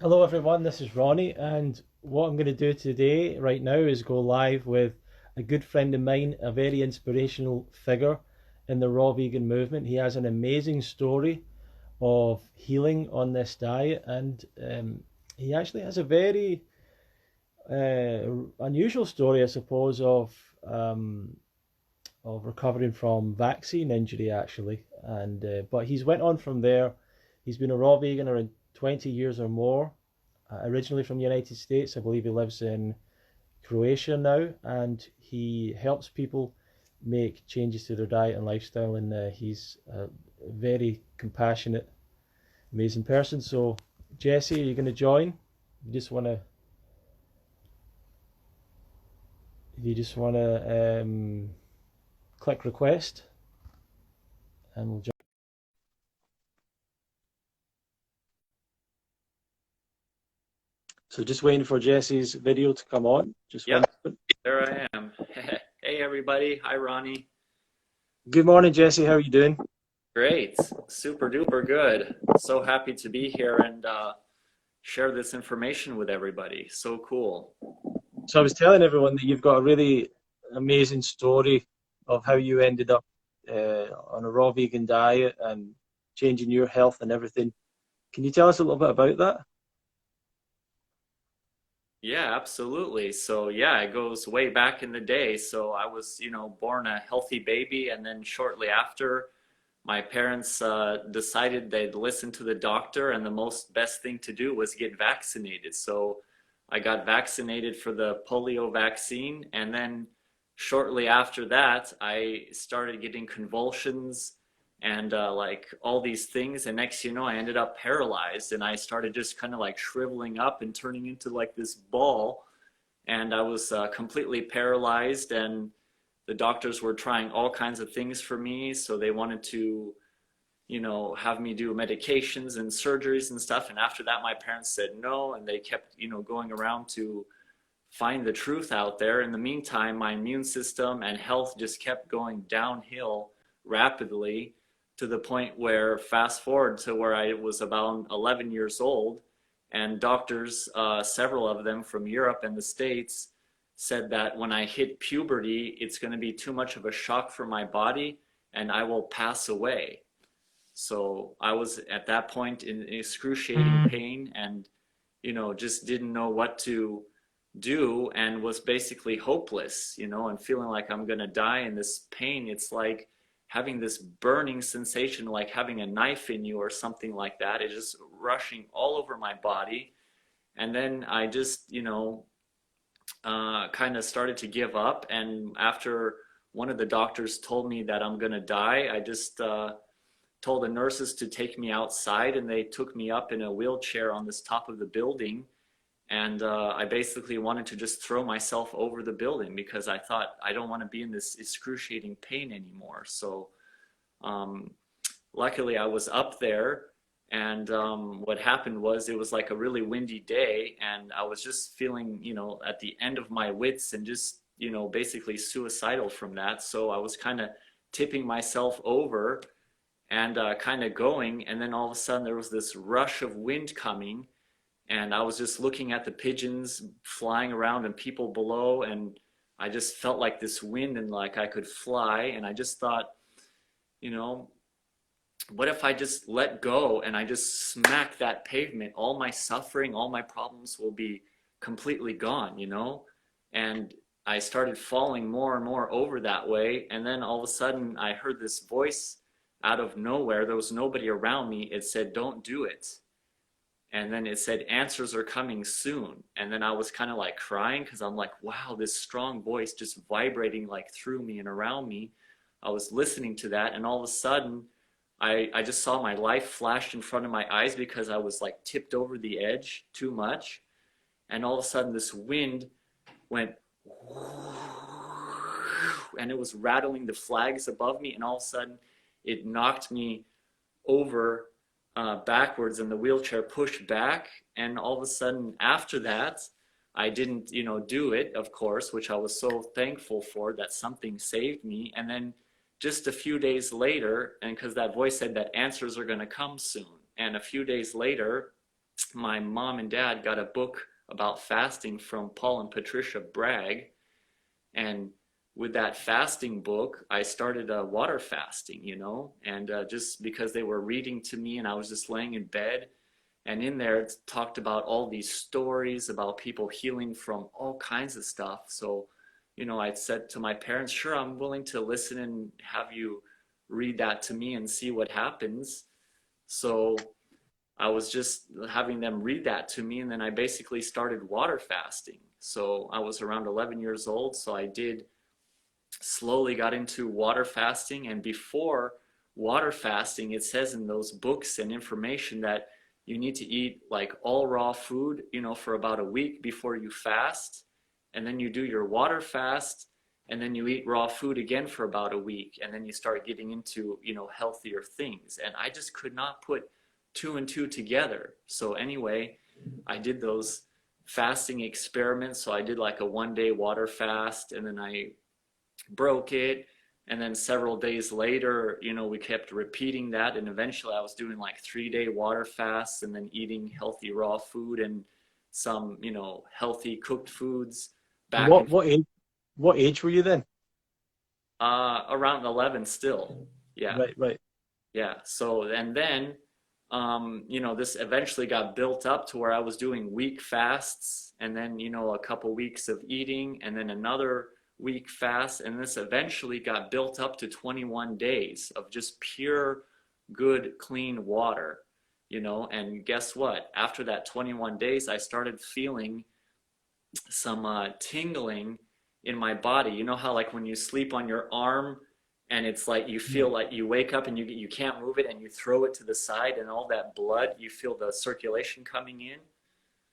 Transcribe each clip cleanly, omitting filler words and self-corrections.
Hello everyone, this is Ronnie, and what I'm going to do today, right now, is go live with a good friend of mine, a very inspirational figure in the raw vegan movement. He has an amazing story of healing on this diet, and he actually has a very unusual story, I suppose, of recovering from vaccine injury, actually. And but he's went on from there. He's been a raw vegan around 20 years or more, originally from the United States. I believe he lives in Croatia now, and he helps people make changes to their diet and lifestyle. And he's a very compassionate, amazing person. So, Jesse, are you going to join? You just want to, you just want to click request, and we'll join. So, just waiting for Jesse's video to come on. Just one Yep, moment. there I am. Hey, everybody. Hi, Ronnie. Good morning, Jesse. How are you doing? Great. Super duper good. So happy to be here and share this information with everybody. So cool. So I was telling everyone that you've got a really amazing story of how you ended up on a raw vegan diet and changing your health and everything. Can you tell us a little bit about that? Yeah, absolutely. So yeah, it goes way back in the day. So I was, born a healthy baby, and then shortly after, my parents decided they'd listen to the doctor, and the most best thing to do was get vaccinated. So I got vaccinated for the polio vaccine, and then shortly after that, I started getting convulsions and like all these things. And next, I ended up paralyzed, and I started just kind of like shriveling up and turning into like this ball. And I was completely paralyzed, and the doctors were trying all kinds of things for me. So they wanted to, have me do medications and surgeries and stuff. And after that, my parents said no, and they kept, going around to find the truth out there. In the meantime, my immune system and health just kept going downhill rapidly, to the point where, fast forward to where I was about 11 years old, and doctors, several of them from Europe and the States, said that when I hit puberty, it's going to be too much of a shock for my body and I will pass away. So I was at that point in excruciating pain, and just didn't know what to do, and was basically hopeless, and feeling like I'm gonna die in this pain. It's like having this burning sensation, like having a knife in you or something like that. It's just rushing all over my body. And then I just, kind of started to give up. And after one of the doctors told me that I'm gonna die, I just told the nurses to take me outside, and they took me up in a wheelchair on this top of the building. And I basically wanted to just throw myself over the building, because I thought, I don't want to be in this excruciating pain anymore. So um, luckily I was up there, and what happened was, it was like a really windy day, and I was just feeling, at the end of my wits, and just, basically suicidal from that. So I was kind of tipping myself over and kind of going, and then all of a sudden there was this rush of wind coming, and I was just looking at the pigeons flying around and people below, and I just felt like this wind, and like I could fly. And I just thought, you know, what if I just let go and I just smack that pavement? All my suffering, all my problems will be completely gone. And I started falling more and more over that way. And then all of a sudden I heard this voice out of nowhere. There was nobody around me. It said, "Don't do it." And then it said, "Answers are coming soon." And then I was kind of like crying, because I'm like, wow, this strong voice just vibrating like through me and around me. I was listening to that, and all of a sudden I just saw my life flash in front of my eyes, because I was like tipped over the edge too much. And all of a sudden this wind went, and it was rattling the flags above me, and all of a sudden it knocked me over backwards, and the wheelchair pushed back. And all of a sudden after that, I didn't, do it, of course, which I was so thankful for, that something saved me. And then just a few days later, and because that voice said that answers are going to come soon, and a few days later, my mom and dad got a book about fasting from Paul and Patricia Bragg. And with that fasting book, I started water fasting, and just because they were reading to me and I was just laying in bed. And in there, it talked about all these stories about people healing from all kinds of stuff. So, I said to my parents, sure, I'm willing to listen and have you read that to me and see what happens. So I was just having them read that to me, and then I basically started water fasting. So I was around 11 years old, so I did slowly got into water fasting. And before water fasting, it says in those books and information that you need to eat like all raw food, for about a week before you fast. And then you do your water fast, and then you eat raw food again for about a week. And then you start getting into, healthier things. And I just could not put two and two together. So anyway, I did those fasting experiments. So I did like a 1 day water fast, and then I broke it. And then several days later, we kept repeating that. And eventually I was doing like 3 day water fasts and then eating healthy raw food and some, healthy cooked foods And back and what age were you then? around 11 still. Yeah. Right, right. Yeah. So, and then, this eventually got built up to where I was doing week fasts and then, a couple weeks of eating and then another week fast. And this eventually got built up to 21 days of just pure, good, clean water, and guess what? After that 21 days, I started feeling some tingling in my body. You know how like when you sleep on your arm and it's like you Yeah. feel like you wake up and you can't move it and you throw it to the side and all that blood, you feel the circulation coming in.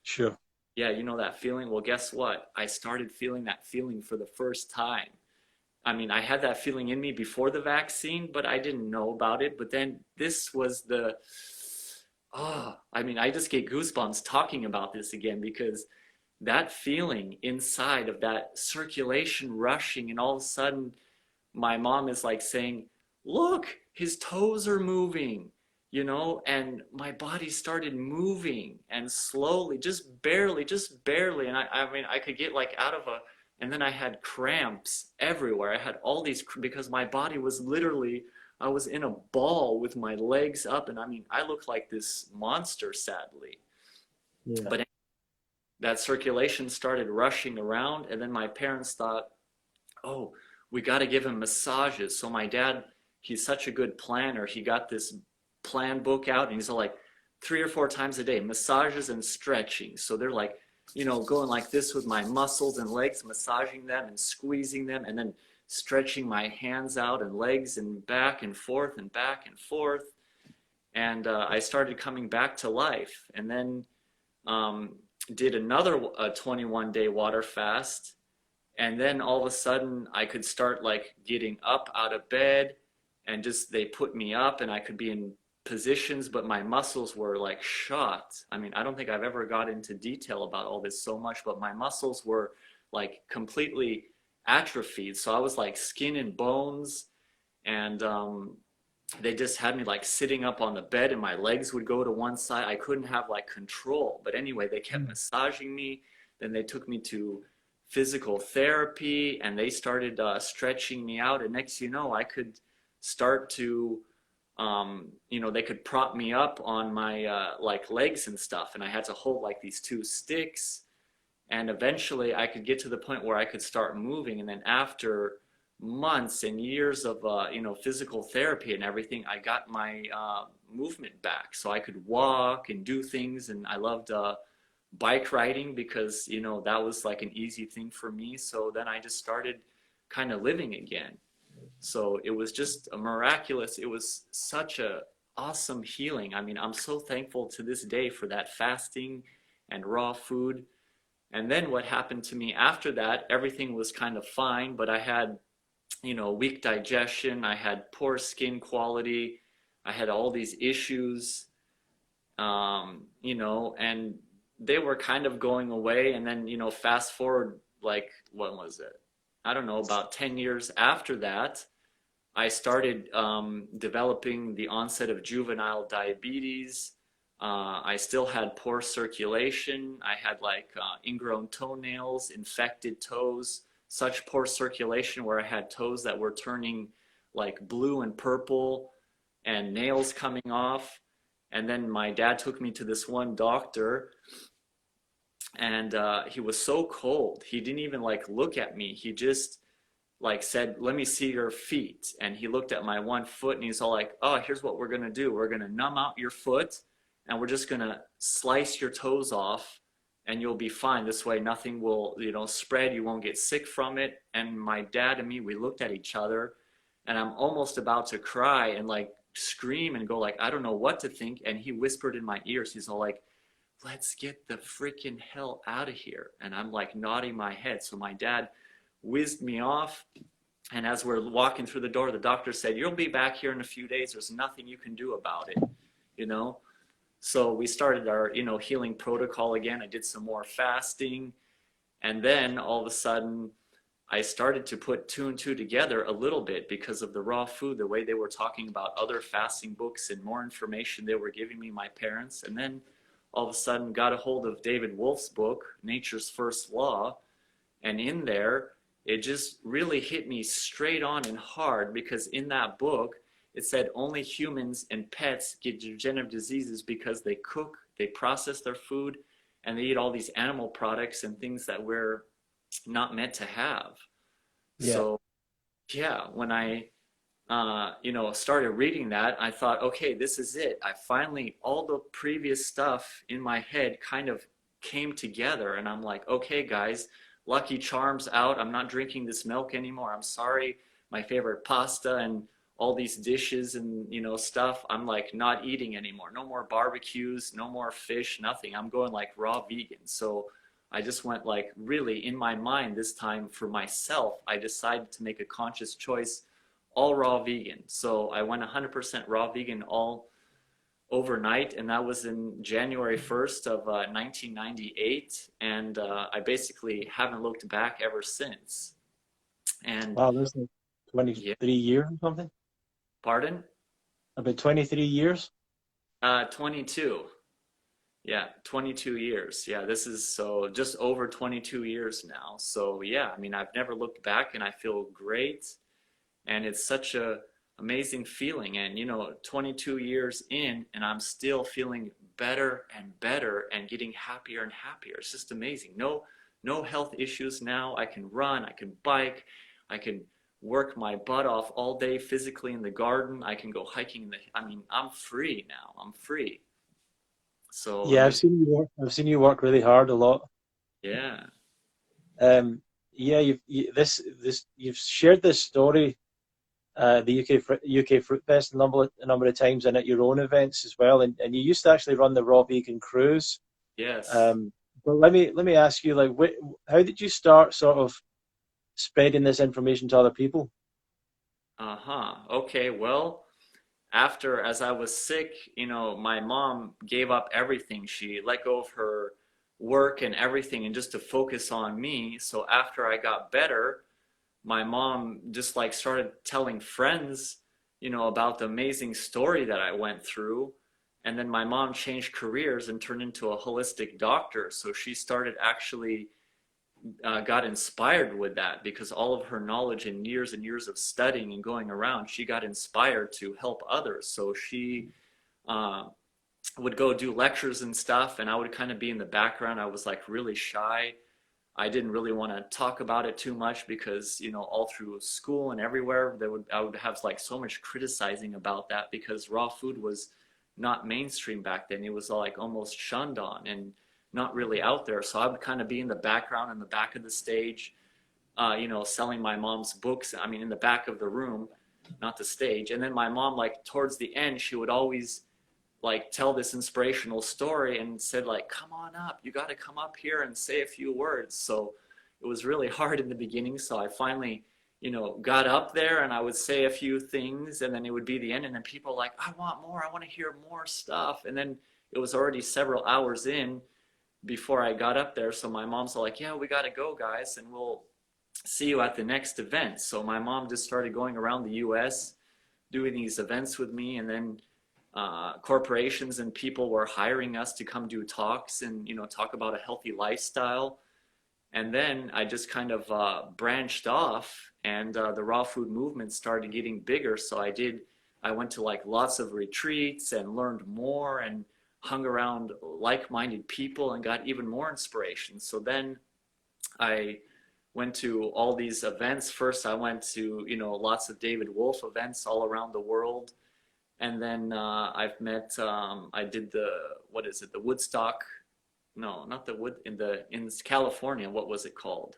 Sure. Yeah, you know that feeling? Well, guess what? I started feeling that feeling for the first time. I mean, I had that feeling in me before the vaccine, but I didn't know about it. But then this was I mean, I just get goosebumps talking about this again because that feeling inside of that circulation rushing, and all of a sudden, my mom is like saying, look, his toes are moving, and my body started moving and slowly, just barely. And I mean, I could get like out of and then I had cramps everywhere. I had all these, because my body was literally, I was in a ball with my legs up. And I mean, I looked like this monster, sadly. Yeah. But that circulation started rushing around. And then my parents thought, oh, we got to give him massages. So my dad, he's such a good planner. He got this plan book out and he's like 3 or 4 times a day, massages and stretching. So they're like, going like this with my muscles and legs, massaging them and squeezing them and then stretching my hands out and legs and back and forth and back and forth. And I started coming back to life, and then did another 21-day water fast. And then all of a sudden I could start like getting up out of bed, and just they put me up and I could be in positions, but my muscles were like shot. I mean, I don't think I've ever got into detail about all this so much, but my muscles were like completely atrophied. So I was like skin and bones, and they just had me like sitting up on the bed and my legs would go to one side. I couldn't have like control. But anyway, they kept massaging me. Then they took me to physical therapy and they started stretching me out. And next, I could start to, they could prop me up on my like legs and stuff. And I had to hold like these two sticks. And eventually I could get to the point where I could start moving. And then after months and years of physical therapy and everything, I got my movement back, so I could walk and do things. And I loved bike riding because that was like an easy thing for me. So then I just started kind of living again. So it was just a miraculous, it was such a awesome healing. I mean, I'm so thankful to this day for that fasting and raw food. And then what happened to me after that, everything was kind of fine, but I had weak digestion, I had poor skin quality, I had all these issues, and they were kind of going away. And then, fast forward, like, what was it? I don't know, about 10 years after that, I started developing the onset of juvenile diabetes. I still had poor circulation. I had like ingrown toenails, infected toes, such poor circulation where I had toes that were turning like blue and purple and nails coming off. And then my dad took me to this one doctor, and he was so cold. He didn't even like look at me. He just like said, "Let me see your feet." And he looked at my one foot and he's all like, "Oh, here's what we're gonna do. We're gonna numb out your foot and we're just gonna slice your toes off and you'll be fine. This way nothing will, spread. You won't get sick from it." And my dad and me, we looked at each other and I'm almost about to cry and like scream and go like, I don't know what to think. And he whispered in my ears, he's all like, "Let's get the freaking hell out of here." And I'm like nodding my head. So my dad whizzed me off. And as we're walking through the door, the doctor said, "You'll be back here in a few days. There's nothing you can do about it, you know?" So we started our, healing protocol again. I did some more fasting. And then all of a sudden, I started to put two and two together a little bit because of the raw food, the way they were talking about other fasting books and more information they were giving me, my parents. And then all of a sudden got a hold of David Wolfe's book, Nature's First Law. And in there, it just really hit me straight on and hard because in that book, it said only humans and pets get degenerative diseases because they cook, they process their food, and they eat all these animal products and things that we're not meant to have. Yeah. So, yeah, when I started reading that, I thought, okay, this is it. I finally, all the previous stuff in my head kind of came together, and I'm like, okay, guys, Lucky Charms out. I'm not drinking this milk anymore. I'm sorry. My favorite pasta and all these dishes and, stuff, I'm like not eating anymore. No more barbecues, no more fish, nothing. I'm going like raw vegan. So I just went like really in my mind this time for myself. I decided to make a conscious choice, all raw vegan. So I went 100% raw vegan all overnight, and that was in January 1st of 1998. And I basically haven't looked back ever since. And Wow, this is yeah, 23 years or something? pardon? About 23 years? 22. Yeah, 22 years. Yeah, this is so just over 22 years now. So yeah, I mean, I've never looked back and I feel great. And it's such a amazing feeling. And 22 years in and I'm still feeling better and better and getting happier and happier. It's just amazing. No health issues now. I can run, I can bike, I can work my butt off all day physically in the garden. I can go hiking I mean, I'm free now. I'm free. So Yeah, amazing. I've seen you work really hard a lot. Yeah. Um, yeah, you've shared this story, the UK Fruit Fest a number of times, and at your own events as well. And you used to actually run the Raw Vegan Cruise. Yes. But let me ask you, like, how did you start sort of spreading this information to other people? Uh-huh. Okay, well, after as I was sick, my mom gave up everything. She let go of her work and everything and just to focus on me. So after I got better, my mom just like started telling friends, about the amazing story that I went through. And then my mom changed careers and turned into a holistic doctor. So she started actually got inspired with that because all of her knowledge and years of studying and going around, she got inspired to help others. So she uh, would go do lectures and stuff, and I would kind of be in the background. I was like really shy. I didn't really want to talk about it too much because, all through school and everywhere, I would have like so much criticizing about that because raw food was not mainstream back then. It was like almost shunned on and not really out there. So I would kind of be in the background in the back of the stage, selling my mom's books. I mean, in the back of the room, not the stage. And then my mom, like towards the end, she would always like tell this inspirational story and said like, "Come on up, you got to come up here and say a few words." So it was really hard in the beginning. So I finally, got up there and I would say a few things and then it would be the end. And then people were like, "I want more, I want to hear more stuff." And then it was already several hours in before I got up there. So my mom's like, "Yeah, we got to go, guys, and we'll see you at the next event." So my mom just started going around the US doing these events with me. And then corporations and people were hiring us to come do talks and talk about a healthy lifestyle. And then I just kind of branched off, and the raw food movement started getting bigger. So I went to like lots of retreats and learned more and hung around like-minded people and got even more inspiration. So then I went to all these events. First, I went to, lots of David Wolf events all around the world. And then I've met, I did what is it, the Woodstock, no, not the Wood, in California, what was it called?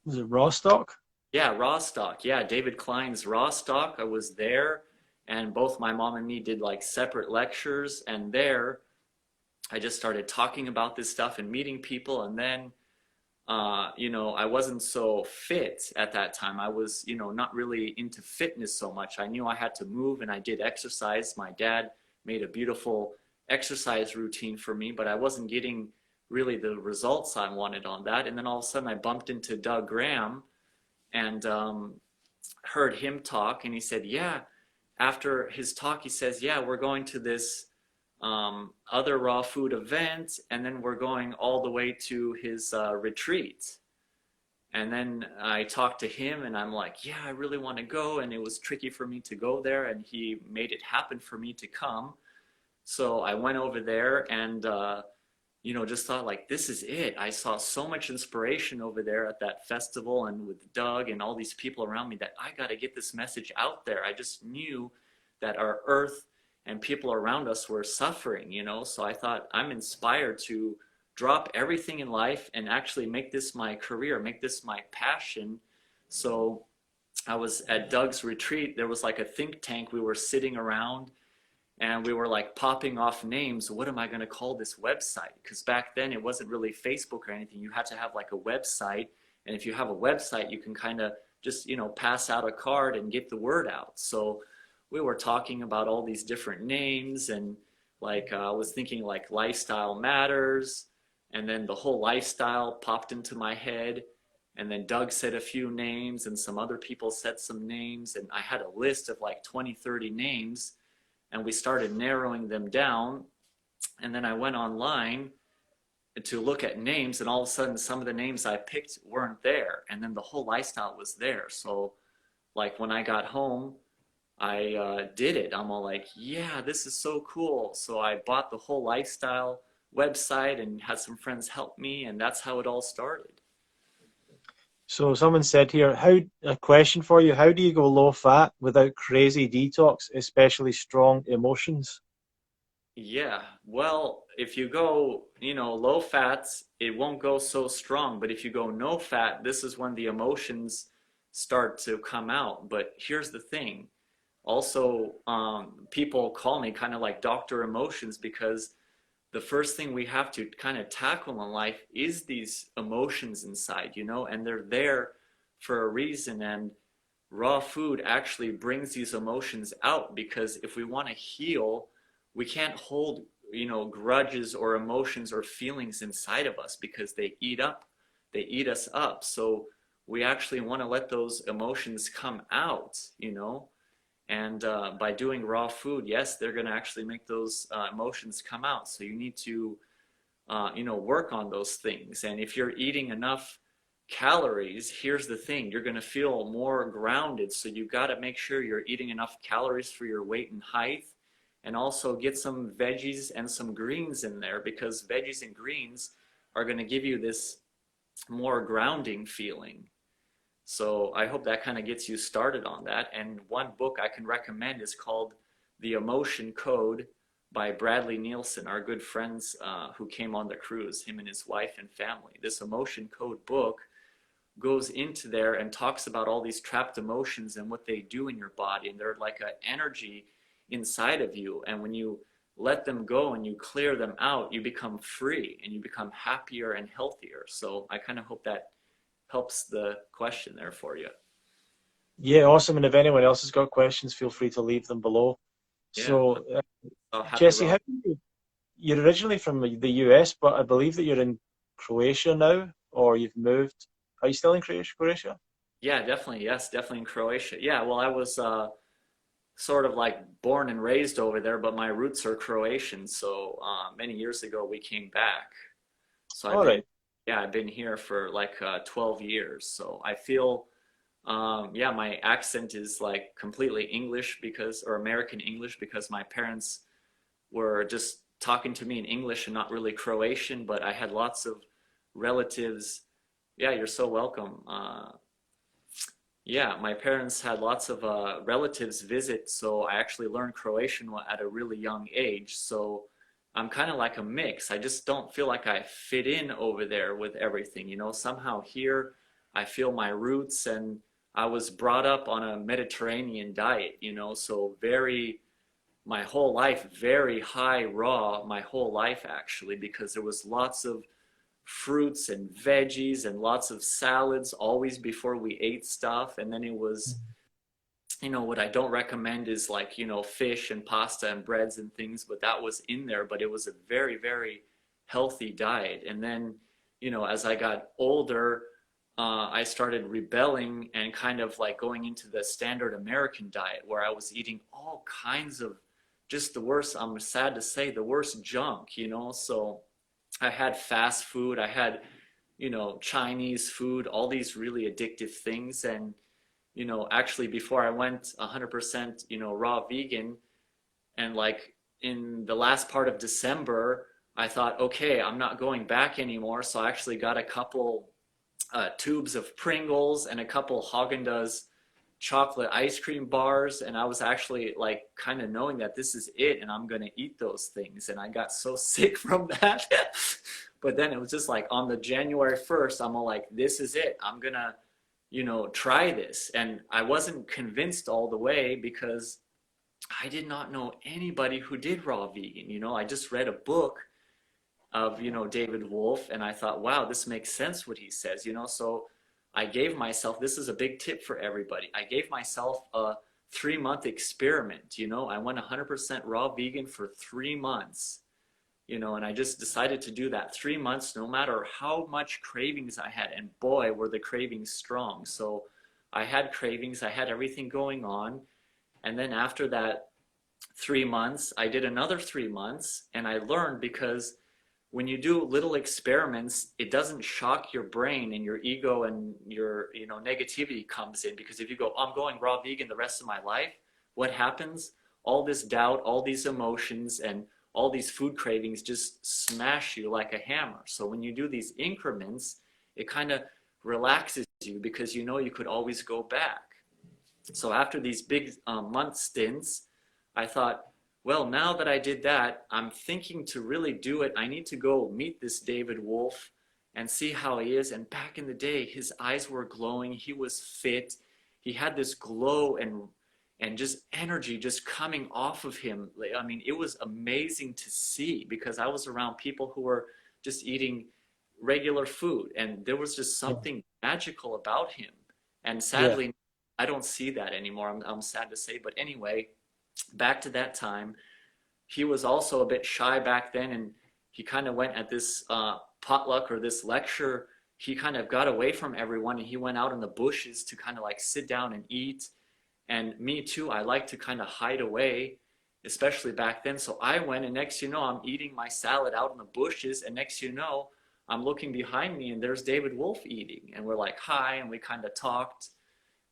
Was it Rostock? Yeah, Rostock. Yeah, David Klein's Rostock. I was there, and both my mom and me did like separate lectures. And there, I just started talking about this stuff and meeting people. And then, I wasn't so fit at that time. I was, not really into fitness so much. I knew I had to move, and I did exercise. My dad made a beautiful exercise routine for me, but I wasn't getting really the results I wanted on that. And then all of a sudden I bumped into Doug Graham and heard him talk, and he said, yeah, after his talk, he says, yeah, we're going to this other raw food event, and then we're going all the way to his retreat. And then I talked to him, and I'm like, yeah, I really want to go. And it was tricky for me to go there, and he made it happen for me to come. So I went over there and, just thought like, this is it. I saw so much inspiration over there at that festival and with Doug and all these people around me that I got to get this message out there. I just knew that our earth and people around us were suffering, So I thought, I'm inspired to drop everything in life and actually make this my career, make this my passion. So I was at Doug's retreat. There was like a think tank. We were sitting around and we were like popping off names. What am I going to call this website? Because back then it wasn't really Facebook or anything. You had to have like a website. And if you have a website, you can kind of just, pass out a card and get the word out. So we were talking about all these different names, and like I was thinking like Lifestyle Matters, and then the whole lifestyle popped into my head. And then Doug said a few names, and some other people said some names, and I had a list of like 20, 30 names, and we started narrowing them down. And then I went online to look at names, and all of a sudden some of the names I picked weren't there, and then the whole lifestyle was there. So like when I got home, I did it. I'm all like, yeah, this is so cool. So I bought the whole lifestyle website and had some friends help me, and that's how it all started. So someone said here, a question for you, how do you go low fat without crazy detox, especially strong emotions? Yeah, well, if you go, low fats, it won't go so strong. But if you go no fat, this is when the emotions start to come out. But here's the thing. Also, people call me kind of like Dr. Emotions, because the first thing we have to kind of tackle in life is these emotions inside, and they're there for a reason. And raw food actually brings these emotions out, because if we want to heal, we can't hold, grudges or emotions or feelings inside of us, because they eat us up. So we actually want to let those emotions come out, And by doing raw food, yes, they're going to actually make those emotions come out. So you need to, work on those things. And if you're eating enough calories, here's the thing, you're going to feel more grounded. So you got to make sure you're eating enough calories for your weight and height. And also get some veggies and some greens in there, because veggies and greens are going to give you this more grounding feeling. So I hope that kind of gets you started on that. And one book I can recommend is called The Emotion Code by Bradley Nielsen, our good friends who came on the cruise, him and his wife and family. This Emotion Code book goes into there and talks about all these trapped emotions and what they do in your body. And they're like an energy inside of you. And when you let them go and you clear them out, you become free and you become happier and healthier. So I kind of hope that helps the question there for you. Yeah, awesome. And if anyone else has got questions, feel free to leave them below. Yeah. So, Happy Jesse, Rob. you're originally from the US, but I believe that you're in Croatia now, or you've moved. Are you still in Croatia? Yeah, definitely. Yes, definitely in Croatia. Yeah, well, I was sort of like born and raised over there, but my roots are Croatian. So many years ago we came back. So I've All been, right. yeah, I've been here for like 12 years. So I feel, yeah, my accent is like completely English because, or American English because my parents were just talking to me in English and not really Croatian, but I had lots of relatives. Yeah, you're so welcome. Yeah, my parents had lots of relatives visit, so I actually learned Croatian at a really young age. So I'm kind of like a mix. I just don't feel like I fit in over there with everything. You know, somehow here I feel my roots, and I was brought up on a Mediterranean diet, you know, so very, my whole life, very high raw, my whole life actually, because there was lots of fruits and veggies and lots of salads always before we ate stuff. And then it was, you know, what I don't recommend is like, you know, fish and pasta and breads and things, but that was in there. But it was a very, very healthy diet. And then, you know, as I got older, I started rebelling and kind of like going into the standard American diet where I was eating all kinds of just the worst, I'm sad to say, the worst junk, you know. So I had fast food, I had, you know, Chinese food, all these really addictive things. And, you know, actually before I went 100%, you know, raw vegan, and like in the last part of December, I thought, okay, I'm not going back anymore. So I actually got a couple tubes of Pringles and a couple Haagen-Dazs chocolate ice cream bars, and I was actually like kind of knowing that this is it and I'm gonna eat those things, and I got so sick from that. But then it was just like on the January 1st, I'm all like, this is it, I'm gonna, you know, try this. And I wasn't convinced all the way because I did not know anybody who did raw vegan. You know, I just read a book of, you know, David Wolf, and I thought, wow, this makes sense what he says, you know. So I gave myself, this is a big tip for everybody, I gave myself a 3 month experiment. You know, I went 100% raw vegan for 3 months, you know, and I just decided to do that 3 months no matter how much cravings I had. And boy, were the cravings strong. So I had cravings, I had everything going on. And then after that 3 months, I did another 3 months, and I learned because when you do little experiments, it doesn't shock your brain, and your ego and your, you know, negativity comes in. Because if you go, I'm going raw vegan the rest of my life, what happens? All this doubt, all these emotions, and all these food cravings just smash you like a hammer. So when you do these increments, it kind of relaxes you because you know you could always go back. So after these big month stints, I thought, well, now that I did that, I'm thinking to really do it. I need to go meet this David Wolf and see how he is. And back in the day, his eyes were glowing. He was fit. He had this glow and just energy just coming off of him. I mean, it was amazing to see because I was around people who were just eating regular food, and there was just Yeah. something magical about him. And Yeah. sadly, I don't see that anymore. I'm sad to say. But anyway, back to that time, he was also a bit shy back then, and he kind of went at this potluck or this lecture. He kind of got away from everyone, and he went out in the bushes to kind of like sit down and eat. And me too, I like to kind of hide away, especially back then. So I went, and next you know, I'm eating my salad out in the bushes, and next you know, I'm looking behind me, and there's David Wolf eating, and we're like, hi, and we kind of talked.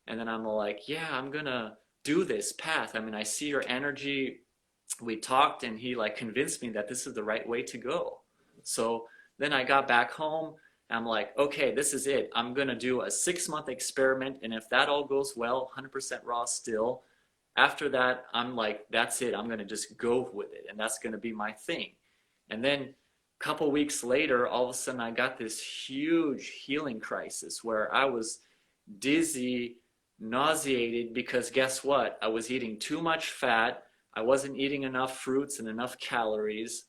And then I'm like, yeah, I'm gonna do this path. I mean, I see your energy. We talked, and he like convinced me that this is the right way to go. So then I got back home, and I'm like, okay, this is it. I'm gonna do a 6 month experiment, and if that all goes well, 100% raw still. After that, I'm like, that's it. I'm gonna just go with it, and that's gonna be my thing. And then a couple weeks later, all of a sudden, I got this huge healing crisis where I was dizzy, nauseated, because guess what? I was eating too much fat. I wasn't eating enough fruits and enough calories.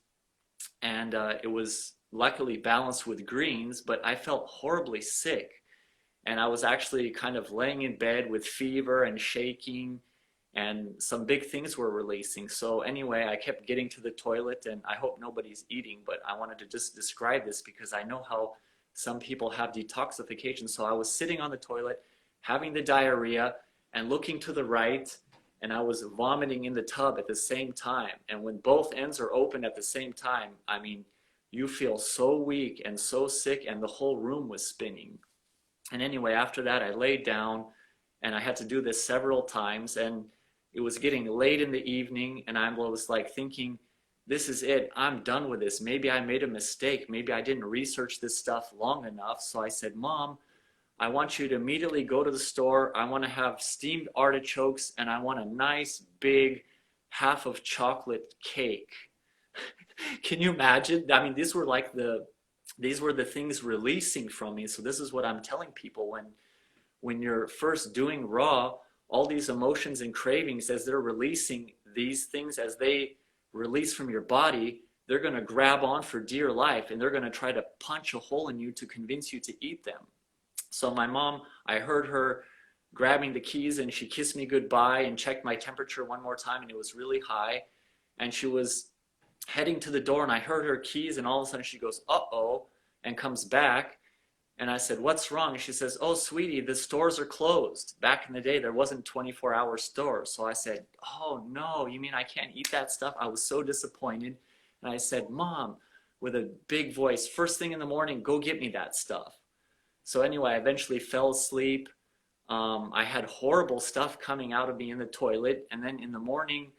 And it was luckily balanced with greens, but I felt horribly sick. And I was actually kind of laying in bed with fever and shaking, and some big things were releasing. So anyway, I kept getting to the toilet, and I hope nobody's eating, but I wanted to just describe this because I know how some people have detoxification. So I was sitting on the toilet, having the diarrhea, and looking to the right, and I was vomiting in the tub at the same time. And when both ends are open at the same time, I mean, you feel so weak and so sick, and the whole room was spinning. And anyway, after that, I laid down, and I had to do this several times. And it was getting late in the evening, and I was like thinking, this is it. I'm done with this. Maybe I made a mistake. Maybe I didn't research this stuff long enough. So I said, Mom, I want you to immediately go to the store. I want to have steamed artichokes, and I want a nice big half of chocolate cake. Can you imagine? I mean, these were the things releasing from me. So this is what I'm telling people when you're first doing raw, all these emotions and cravings, as they're releasing these things, as they release from your body, they're going to grab on for dear life, and they're going to try to punch a hole in you to convince you to eat them. So my mom, I heard her grabbing the keys, and she kissed me goodbye and checked my temperature one more time, and it was really high. And she was heading to the door, and I heard her keys, and all of a sudden she goes, uh-oh, and comes back. And I said, what's wrong? And she says, oh, sweetie, the stores are closed. Back in the day, there wasn't 24-hour stores. So I said, oh, no, you mean I can't eat that stuff? I was so disappointed. And I said, Mom, with a big voice, first thing in the morning, go get me that stuff. So anyway, I eventually fell asleep. I had horrible stuff coming out of me in the toilet. And then in the morning,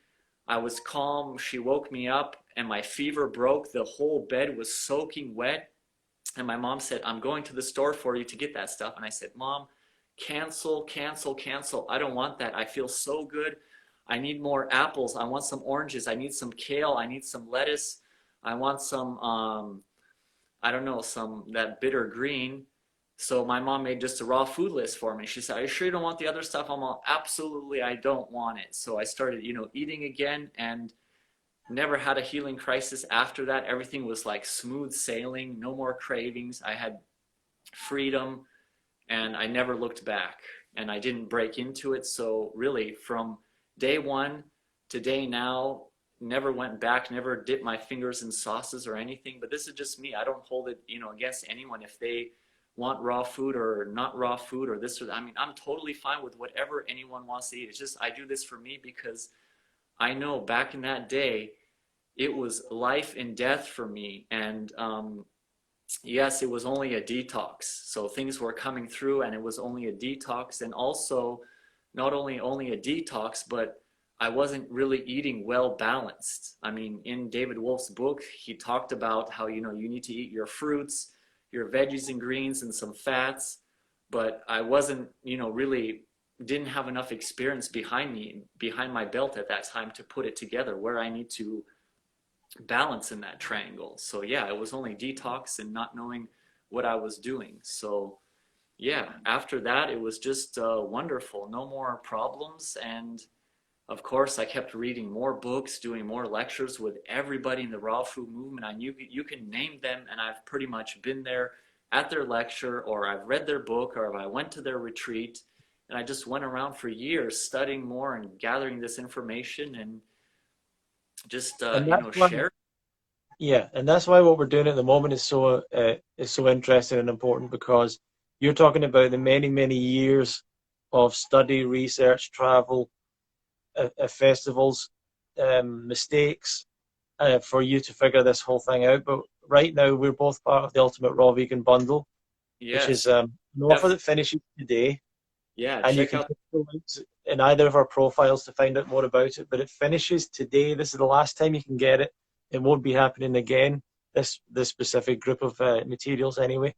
I was calm. She woke me up, and my fever broke. The whole bed was soaking wet. And my mom said, I'm going to the store for you to get that stuff. And I said, Mom, cancel, cancel, cancel. I don't want that. I feel so good. I need more apples. I want some oranges. I need some kale. I need some lettuce. I want some, I don't know, that bitter green. So my mom made just a raw food list for me. She said, are you sure you don't want the other stuff? I'm all, absolutely, I don't want it. So I started, eating again, and never had a healing crisis after that. Everything was like smooth sailing, no more cravings. I had freedom, and I never looked back, and I didn't break into it. So really, from day one to day now, never went back, never dipped my fingers in sauces or anything. But this is just me. I don't hold it, against anyone if they want raw food or not raw food or this or that. I mean, I'm totally fine with whatever anyone wants to eat. It's just I do this for me because I know back in that day, it was life and death for me. And yes, it was only a detox. So things were coming through, and it was only a detox. And also, not only a detox, but I wasn't really eating well balanced. I mean, in David Wolf's book, he talked about how, you need to eat your fruits, your veggies and greens, and some fats. But I wasn't, really didn't have enough experience behind my belt at that time to put it together where I need to balance in that triangle. So yeah, it was only detox and not knowing what I was doing. So yeah, after that, it was just wonderful. No more problems. And of course, I kept reading more books, doing more lectures with everybody in the raw food movement. And you can name them, and I've pretty much been there at their lecture, or I've read their book, or I went to their retreat. And I just went around for years studying more and gathering this information, and just And that's why, share. yeah, and that's why what we're doing at the moment is so interesting and important, because you're talking about the many, many years of study, research, travel, festivals, mistakes, for you to figure this whole thing out. But right now, we're both part of the Ultimate Raw Vegan Bundle, which is Yes, an offer that finishes today. yeah, And you check can out. click the links in either of our profiles to find out more about it. But it finishes today. This is the last time you can get it. It won't be happening again. This specific group of materials, anyway.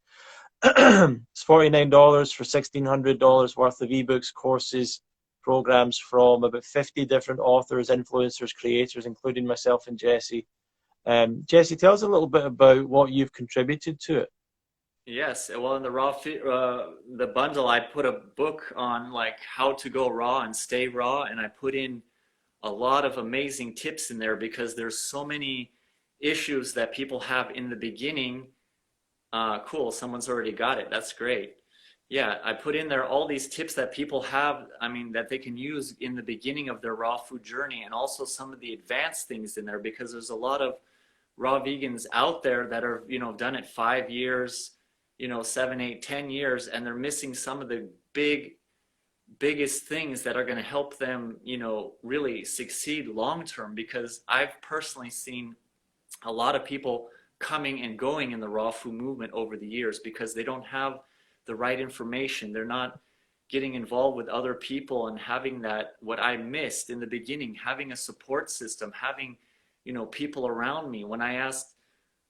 It's $49 for $1,600 worth of ebooks, courses, programs from about 50 different authors, influencers, creators, including myself and Jesse. Jesse, tell us a little bit about what you've contributed to it. Yes, well, in the bundle, I put a book on like how to go raw and stay raw, and I put in a lot of amazing tips in there because there's so many issues that people have in the beginning. Cool, someone's already got it. That's great. Yeah, I put in there all these tips that people have, I mean, that they can use in the beginning of their raw food journey, and also some of the advanced things in there, because there's a lot of raw vegans out there that are, done it 5 years, 7, 8, 10 years, and they're missing some of the big biggest things that are going to help them, really succeed long term. Because I've personally seen a lot of people coming and going in the raw food movement over the years because they don't have the right information. They're not getting involved with other people and having that, what I missed in the beginning, having a support system, having, people around me. When I asked,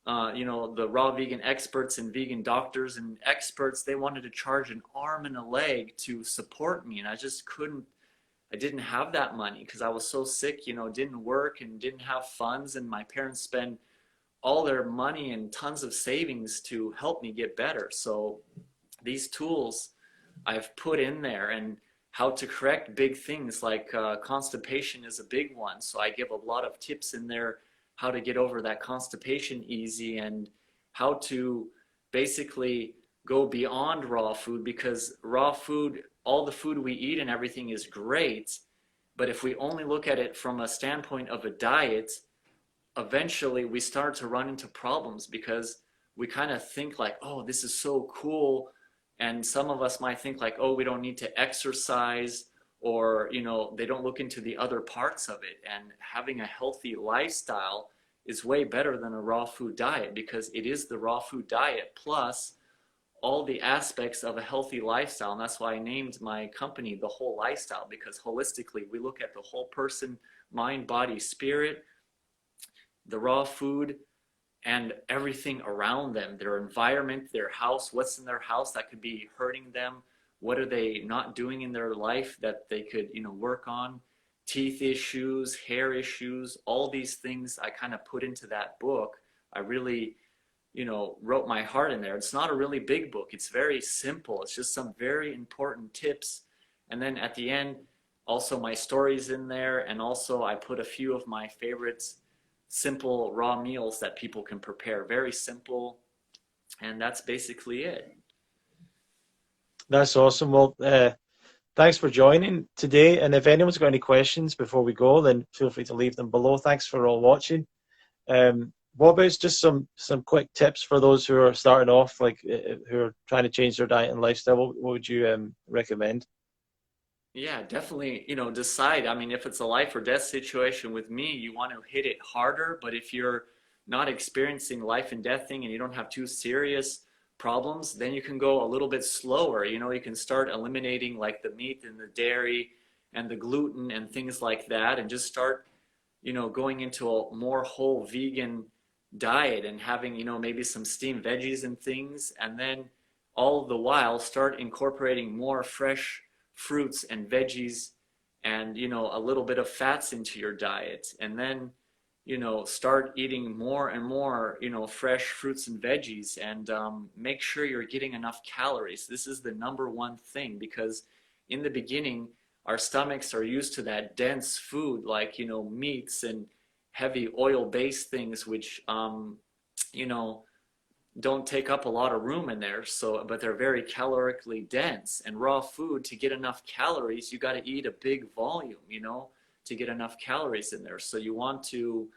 the raw vegan experts and vegan doctors and experts, they wanted to charge an arm and a leg to support me. And I just couldn't, I didn't have that money because I was so sick, didn't work and didn't have funds. And my parents spent all their money and tons of savings to help me get better. So these tools I've put in there, and how to correct big things like constipation is a big one. So I give a lot of tips in there, how to get over that constipation easy, and how to basically go beyond raw food, because raw food, all the food we eat and everything is great. But if we only look at it from a standpoint of a diet, eventually we start to run into problems because we kind of think like, oh, this is so cool. And some of us might think like, oh, we don't need to exercise, or, they don't look into the other parts of it. And having a healthy lifestyle is way better than a raw food diet, because it is the raw food diet plus all the aspects of a healthy lifestyle. And that's why I named my company The Whole Lifestyle, because holistically we look at the whole person, mind, body, spirit, the raw food, and everything around them, their environment, their house, what's in their house that could be hurting them, what are they not doing in their life that they could, work on, teeth issues, hair issues, all these things I kind of put into that book. I really, wrote my heart in there. It's not a really big book. It's very simple. It's just some very important tips. And then at the end, also my stories in there. And also I put a few of my favorites, simple raw meals that people can prepare. Very simple. And that's basically it. That's awesome. Well, thanks for joining today. And if anyone's got any questions before we go, then feel free to leave them below. Thanks for all watching. What about just some quick tips for those who are starting off, like who are trying to change their diet and lifestyle? What would you recommend? Yeah, definitely, decide. I mean, if it's a life or death situation with me, you want to hit it harder. But if you're not experiencing life and death thing and you don't have too serious problems, then you can go a little bit slower. You can start eliminating like the meat and the dairy and the gluten and things like that, and just start, going into a more whole vegan diet and having, maybe some steamed veggies and things. And then all the while start incorporating more fresh fruits and veggies and, a little bit of fats into your diet. And then, start eating more and more, fresh fruits and veggies, and make sure you're getting enough calories. This is the number one thing, because in the beginning, our stomachs are used to that dense food, like, meats and heavy oil-based things, which, you know, don't take up a lot of room in there. So, but they're very calorically dense. And raw food, to get enough calories, you got to eat a big volume, to get enough calories in there. So you want to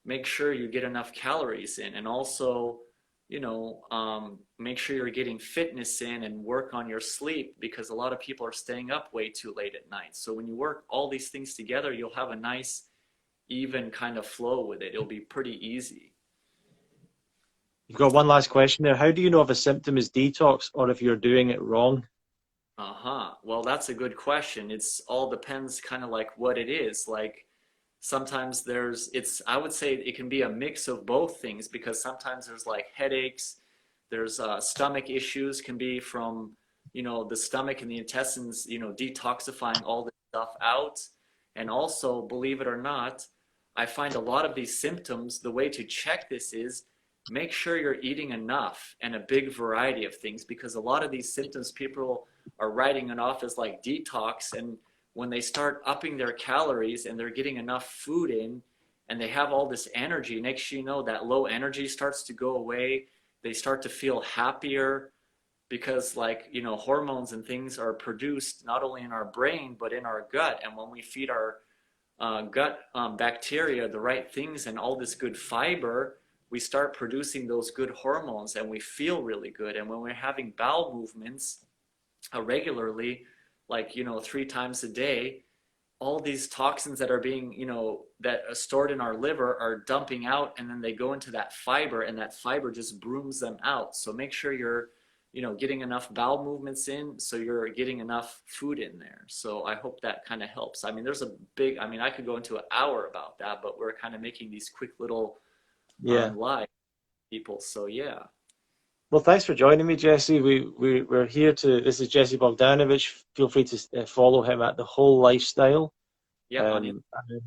make sure you get enough calories in, and also, make sure you're getting fitness in and work on your sleep, because a lot of people are staying up way too late at night. So when you work all these things together, you'll have a nice, even kind of flow with it. It'll be pretty easy. You've got one last question there. How do you know if a symptom is detox or if you're doing it wrong? Uh-huh. Well, that's a good question. It's all depends kind of like what it is. Like sometimes I would say it can be a mix of both things, because sometimes there's like headaches, there's stomach issues, can be from, the stomach and the intestines, detoxifying all this stuff out. And also, believe it or not, I find a lot of these symptoms, the way to check this is make sure you're eating enough and a big variety of things, because a lot of these symptoms people are writing it off as like detox, and when they start upping their calories and they're getting enough food in and they have all this energy, next you know that low energy starts to go away. They start to feel happier, because like, hormones and things are produced not only in our brain but in our gut. And when we feed our gut bacteria the right things and all this good fiber, we start producing those good hormones and we feel really good. And when we're having bowel movements, regularly, like, 3 times a day, all these toxins that are being, that are stored in our liver are dumping out, and then they go into that fiber, and that fiber just brooms them out. So make sure you're, getting enough bowel movements in, so you're getting enough food in there. So I hope that kind of helps. I mean, I mean, I could go into an hour about that, but we're kind of making these quick little Yeah. live people. So yeah. Well, thanks for joining me, Jesse. We're here to. This is Jesse Bogdanovich. Feel free to follow him at The Whole Lifestyle. Yeah, yeah,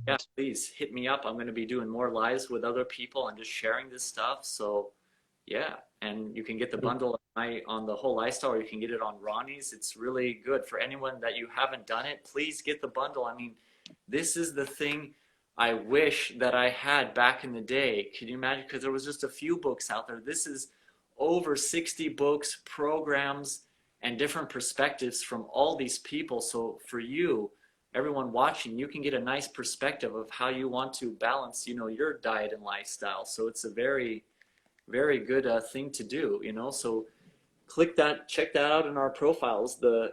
And please hit me up. I'm going to be doing more lives with other people and just sharing this stuff. So, yeah, and you can get the bundle on the whole lifestyle, or you can get it on Ronnie's. It's really good for anyone that you haven't done it. Please get the bundle. I mean, this is the thing I wish that I had back in the day. Can you imagine? Because there was just a few books out there. This is over 60 books, programs, and different perspectives from all these people. So for you, everyone watching, you can get a nice perspective of how you want to balance, your diet and lifestyle. So it's a very, very good thing to do, So click that, check that out in our profiles, the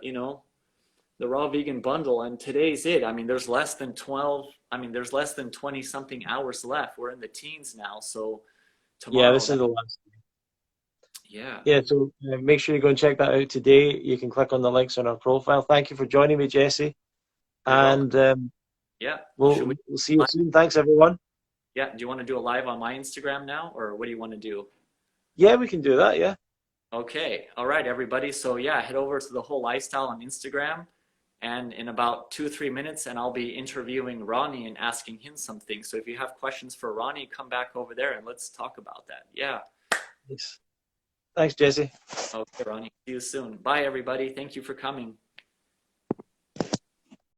raw vegan bundle. And today's it. I mean, there's less than 20 something hours left. We're in the teens now. So yeah, tomorrow, this is the last. yeah, Yeah, so make sure you go and check that out today. You can click on the links on our profile. Thank you for joining me, Jesse. you're welcome. And Yeah. Should we'll we, we'll see you soon. Thanks, everyone. yeah. Do you want to do a live on my Instagram now, or what do you want to do? Yeah, we can do that. Yeah. Okay. All right, everybody. So yeah, head over to the whole lifestyle on Instagram, and in about 2 or 3 minutes, and I'll be interviewing Ronnie and asking him something. So if you have questions for Ronnie, come back over there and let's talk about that. Yeah. Thanks, Jesse. Okay, Ronnie. See you soon. Bye, everybody. Thank you for coming.